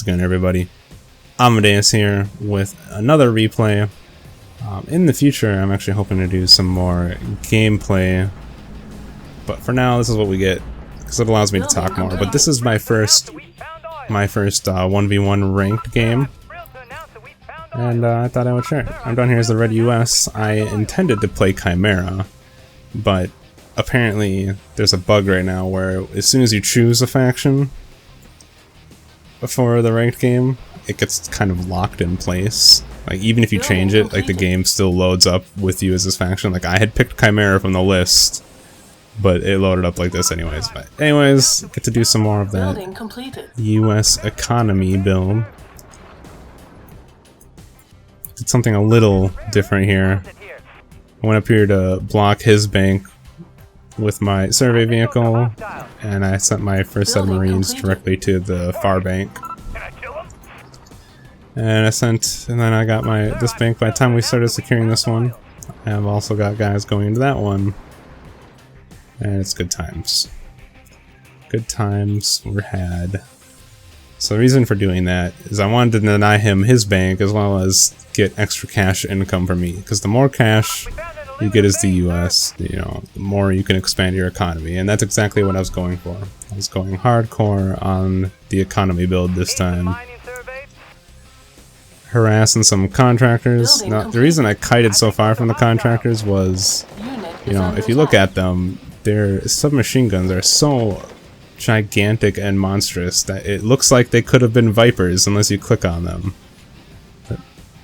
once again, everybody. Amadeus here with another replay. In the future, I'm actually hoping to do some more gameplay, but for now, this is what we get because it allows me to talk more. But this is my first 1v1 ranked game, and I thought I would share it. I'm down here as the Red US. I intended to play Chimera, but apparently there's a bug right now where as soon as you choose a faction for the ranked game, it gets kind of locked in place. Like, even if you change it, like, the game still loads up with you as this faction. Like, I had picked Chimera from the list, but it loaded up like this anyways. But anyways, get to do some more of that US economy build. Did something a little different here. I went up here to block his bank with my survey vehicle, and I sent my first set of Marines directly to the far bank. And then I got this bank by the time we started securing this one. I've also got guys going into that one. And it's good times. Good times were had. So the reason for doing that is I wanted to deny him his bank as well as get extra cash income for me. Because the more cash you get as the US, you know, the more you can expand your economy. And that's exactly what I was going for. I was going hardcore on the economy build this time. Harassing some contractors. Now, the reason I kited so far from the contractors was, you know, if you look at them, their submachine guns are so gigantic and monstrous that it looks like they could have been Vipers unless you click on them.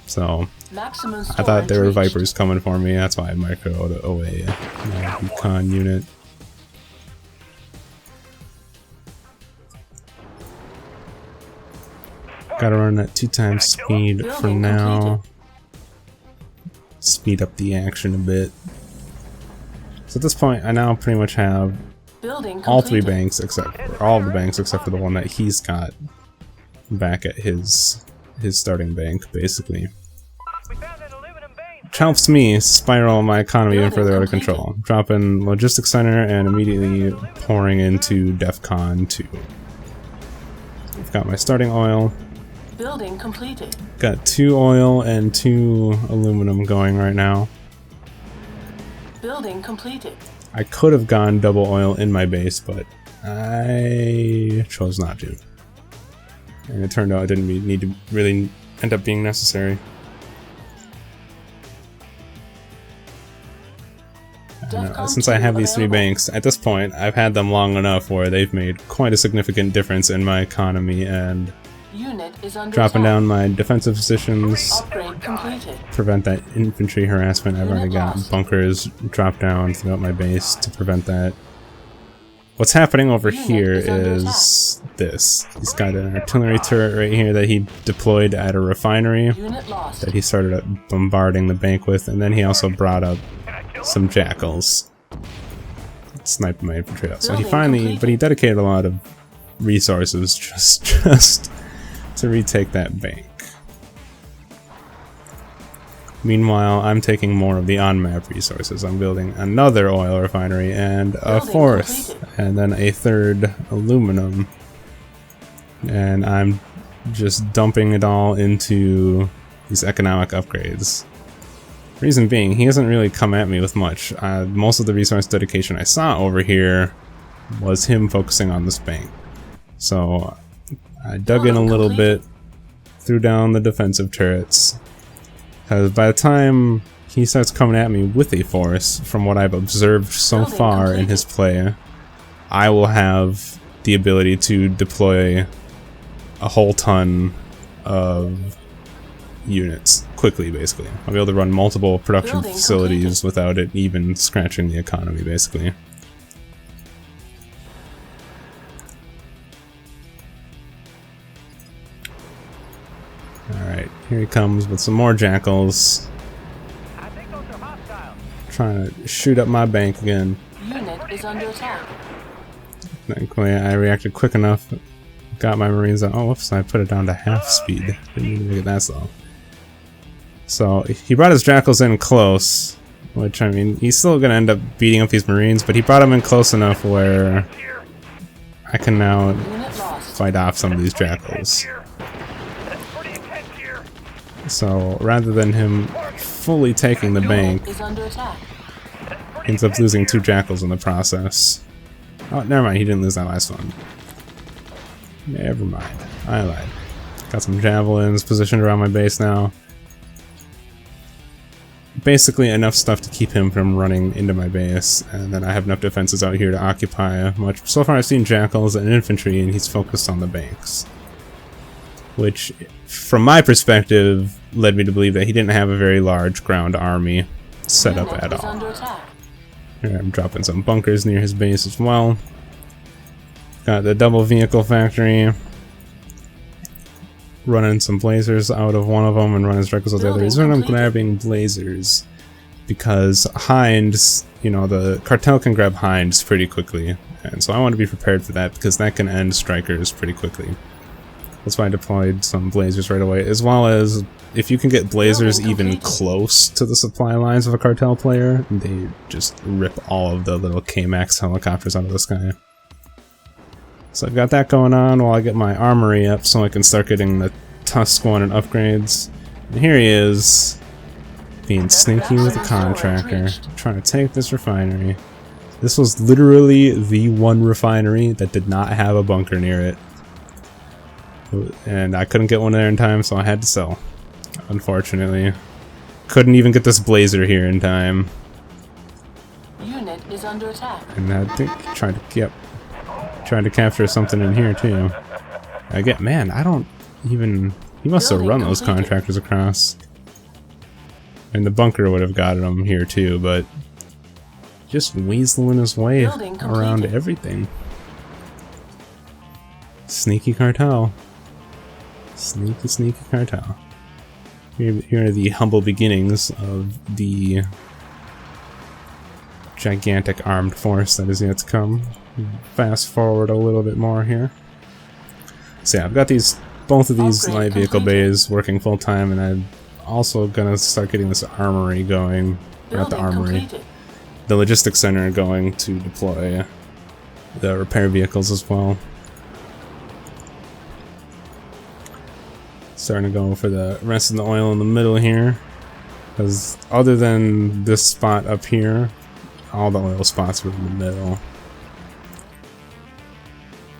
So, I thought there were Vipers coming for me, that's why I microed away my recon unit. Gotta run at 2x speed for now. Speed up the action a bit. So at this point, I now pretty much have all three banks all of the banks except for the one that he's got back at his starting bank, basically. Which helps me spiral my economy even further out of control. Dropping logistics center and immediately pouring into DEFCON 2. I've got my starting oil. Building completed. Got 2 oil and 2 aluminum going right now. Building completed. I could have gone double oil in my base, but I chose not to. And it turned out it didn't need to really end up being necessary. Since I have these 3 banks, at this point, I've had them long enough where they've made quite a significant difference in my economy, and dropping down my defensive positions, prevent that infantry harassment. I've already got bunkers dropped down throughout my base to prevent that. What's happening over here is this. He's got an artillery turret right here that he deployed at a refinery that he started bombarding the bank with, and then he also brought up some jackals. Sniped my infantry out. So he finally, but he dedicated a lot of resources just to retake that bank. Meanwhile, I'm taking more of the on-map resources. I'm building another oil refinery and a 4th, and then a 3rd aluminum. And I'm just dumping it all into these economic upgrades. Reason being, he hasn't really come at me with much. Most of the resource dedication I saw over here was him focusing on this bank. So I dug in a little bit, threw down the defensive turrets. Because by the time he starts coming at me with a force, from what I've observed so far in his play, I will have the ability to deploy a whole ton of units quickly, basically. I'll be able to run multiple production facilities without it even scratching the economy, basically. Alright, here he comes with some more jackals. Trying to shoot up my bank again. Unit is under attack. Thankfully, I reacted quick enough. Got my Marines on. Oh, whoops, I put it down to half speed. Didn't need to make it that slow. So, he brought his jackals in close. Which, I mean, he's still gonna end up beating up these Marines, but he brought them in close enough where I can now fight off some of these jackals. So rather than him fully taking the bank, Is under attack. he ends up losing 2 jackals in the process. Oh, never mind, he didn't lose that last one. Never mind, I lied. Got some javelins positioned around my base now. Basically enough stuff to keep him from running into my base, and then I have enough defenses out here to occupy much. So far I've seen jackals and infantry, and he's focused on the banks. Which, from my perspective, led me to believe that he didn't have a very large ground army set up at all. Here, I'm dropping some bunkers near his base as well. Got the double vehicle factory. Running some blazers out of one of them and running strikers out the other. Reason I'm grabbing blazers because hinds, you know, the cartel can grab hinds pretty quickly, and so I want to be prepared for that because that can end strikers pretty quickly. That's why I deployed some blazers right away, as well as if you can get blazers even close to the supply lines of a cartel player, they just rip all of the little K-Max helicopters out of the sky. So I've got that going on while I get my armory up so I can start getting the Tusk one and upgrades. And here he is, being sneaky with a contractor, trying to take this refinery. This was literally the one refinery that did not have a bunker near it. And I couldn't get one there in time, so I had to sell. Unfortunately. Couldn't even get this blazer here in time. Unit is under attack. And I think trying to capture something in here too. Man, I don't even... He must have run those contractors across. And the bunker would have got him here too, but... just weaseling his way around everything. Sneaky cartel. Sneaky, sneaky cartel. Here are the humble beginnings of the gigantic armed force that is yet to come. Fast forward a little bit more here. So yeah, I've got both of these light vehicle bays working full time, and I'm also gonna start getting this armory going. Not the armory. The logistics center going to deploy the repair vehicles as well. Starting to go for the rest of the oil in the middle here, because other than this spot up here, all the oil spots were in the middle.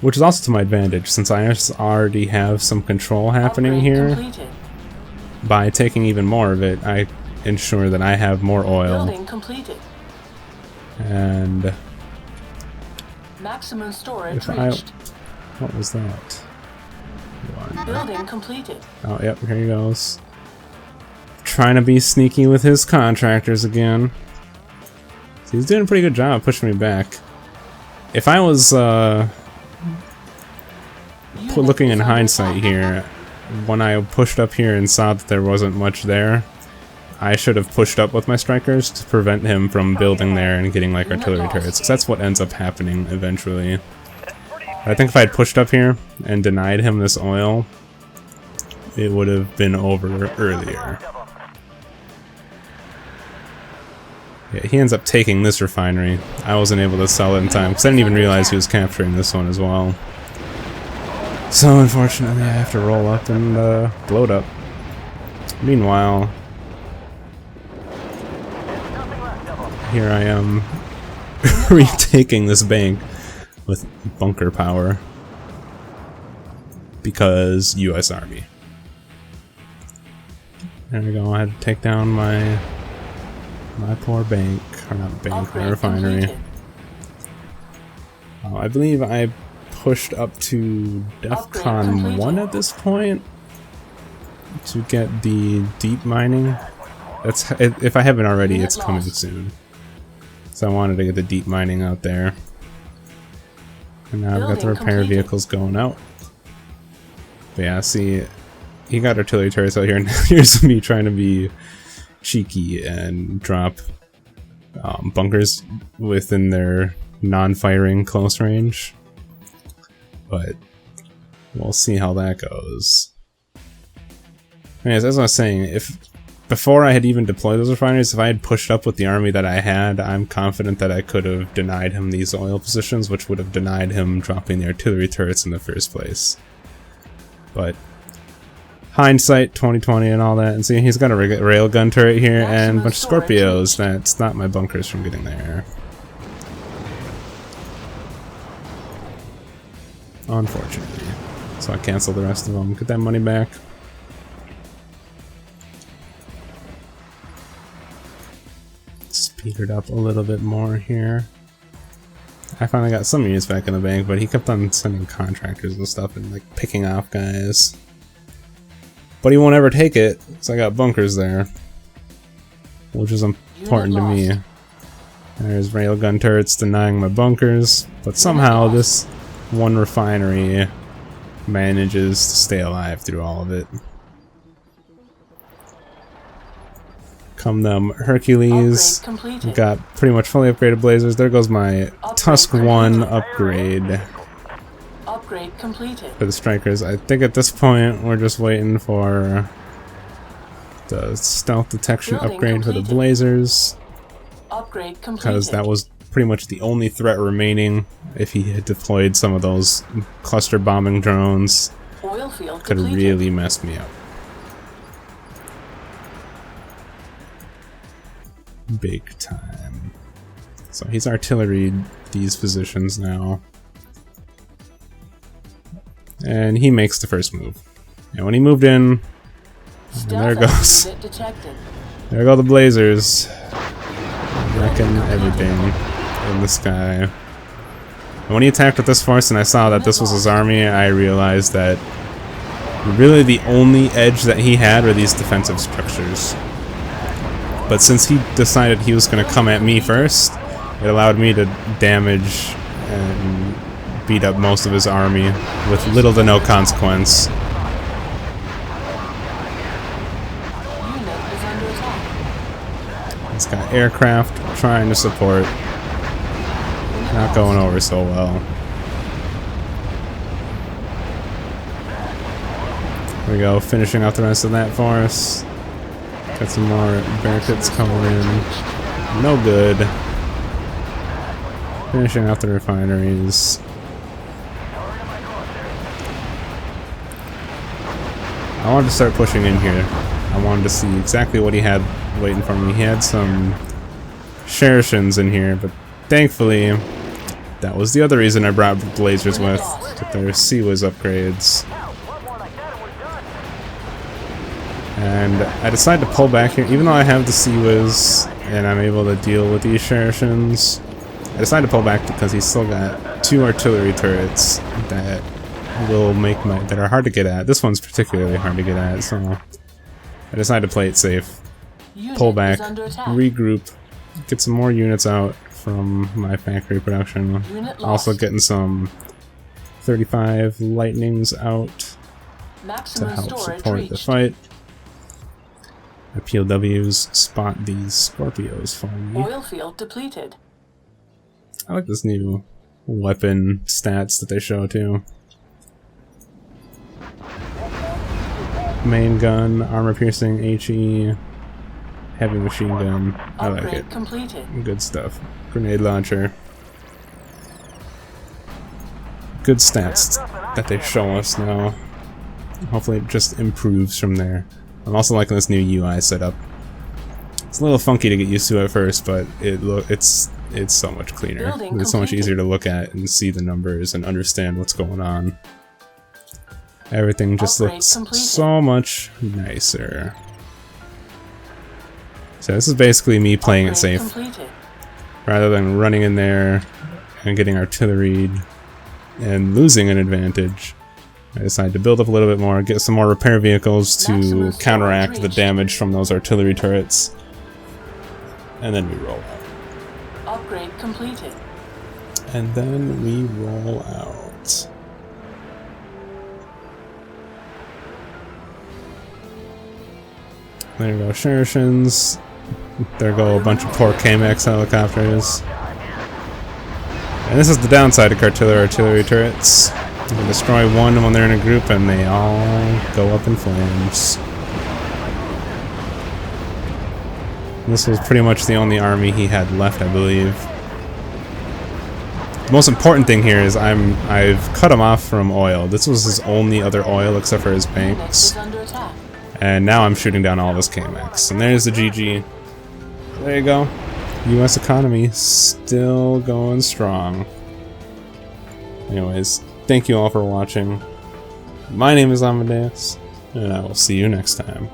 Which is also to my advantage, since I already have some control happening here. By taking even more of it, I ensure that I have more oil. And maximum storage reached. What was that? Building completed. Oh, yep, here he goes. Trying to be sneaky with his contractors again. So he's doing a pretty good job pushing me back. If I was looking in hindsight here, when I pushed up here and saw that there wasn't much there, I should have pushed up with my strikers to prevent him from building there and getting like artillery turrets, because that's what ends up happening eventually. I think if I had pushed up here and denied him this oil, it would have been over earlier. Yeah, he ends up taking this refinery. I wasn't able to sell it in time because I didn't even realize he was capturing this one as well. So unfortunately I have to roll up and blow it up. Meanwhile, here I am retaking this bank with bunker power because US Army. There we go, I had to take down my poor bank, or not bank, my refinery. I believe I pushed up to DEFCON 1 at this point to get the deep mining. That's, if I haven't already, it's coming soon. So I wanted to get the deep mining out there. And now I've got the repair vehicles going out. But yeah, see, he got artillery turrets out here, and here's me trying to be cheeky and drop bunkers within their non-firing close range. But we'll see how that goes. Anyways, as I was saying, if before I had even deployed those refineries, if I had pushed up with the army that I had, I'm confident that I could have denied him these oil positions, which would have denied him dropping the artillery turrets in the first place. But hindsight 2020 and all that. And see, he's got a railgun turret here and a bunch of Scorpios that stop my bunkers from getting there. Unfortunately. So I canceled the rest of them. Get that money back. Speed it up a little bit more here. I finally got some units back in the bank, but he kept on sending contractors and stuff and like picking off guys. But he won't ever take it, so I got bunkers there, which is important to me. There's railgun turrets denying my bunkers, but somehow this one refinery manages to stay alive through all of it. Come them Hercules, got pretty much fully upgraded blazers. There goes my Tusk 1 upgrade. Upgrade completed. For the strikers. I think at this point we're just waiting for the stealth detection upgrade for the blazers. Upgrade completed. Because that was pretty much the only threat remaining. If he had deployed some of those cluster bombing drones, Oil field could have really messed me up. Big time. So he's artilleried these positions now. And he makes the first move. And when he moved in, and there it goes. There go the blazers. Wrecking everything in the sky. And when he attacked with this force and I saw that this was his army, I realized that really the only edge that he had were these defensive structures. But since he decided he was going to come at me first, it allowed me to damage and beat up most of his army with little to no consequence. He's got aircraft trying to support. Not going over so well. There we go, finishing out the rest of that for us. Got some more barricades coming in. No good. Finishing out the refineries. I wanted to start pushing in here. I wanted to see exactly what he had waiting for me. He had some Sherishans in here, but thankfully, that was the other reason I brought blazers with their CWIS upgrades. And I decided to pull back here, even though I have the CWIS and I'm able to deal with these Sherishans. I decided to pull back because he's still got 2 artillery turrets that will make that are hard to get at. This one's particularly hard to get at, so I decided to play it safe. Pull back, regroup, get some more units out from my factory production. Also getting some 35 lightnings out to help support the fight. My POWs spot these Scorpios for me. Oil field depleted. I like this new weapon stats that they show too. Main gun, armor piercing, HE, heavy machine gun. I like it. Completed. Good stuff. Grenade launcher. Good stats that they show us now. Hopefully it just improves from there. I'm also liking this new UI setup. It's a little funky to get used to at first, but it's so much cleaner. It's so much easier to look at and see the numbers and understand what's going on. Everything just looks so much nicer. So this is basically me playing it safe. Rather than running in there and getting artilleried and losing an advantage. I decided to build up a little bit more, get some more repair vehicles to counteract the damage from those artillery turrets. And then we roll out. Upgrade completed. And then we roll out. There go Sherishans. There go a bunch of poor KMX helicopters. And this is the downside of artillery turrets. You can destroy one when they're in a group and they all go up in flames. This was pretty much the only army he had left, I believe. The most important thing here is I've cut him off from oil. This was his only other oil except for his Unit banks. is under attack. And now I'm shooting down all of his KMX. And there's the GG. There you go. US economy still going strong. Anyways, thank you all for watching. My name is Amadeus, and I will see you next time.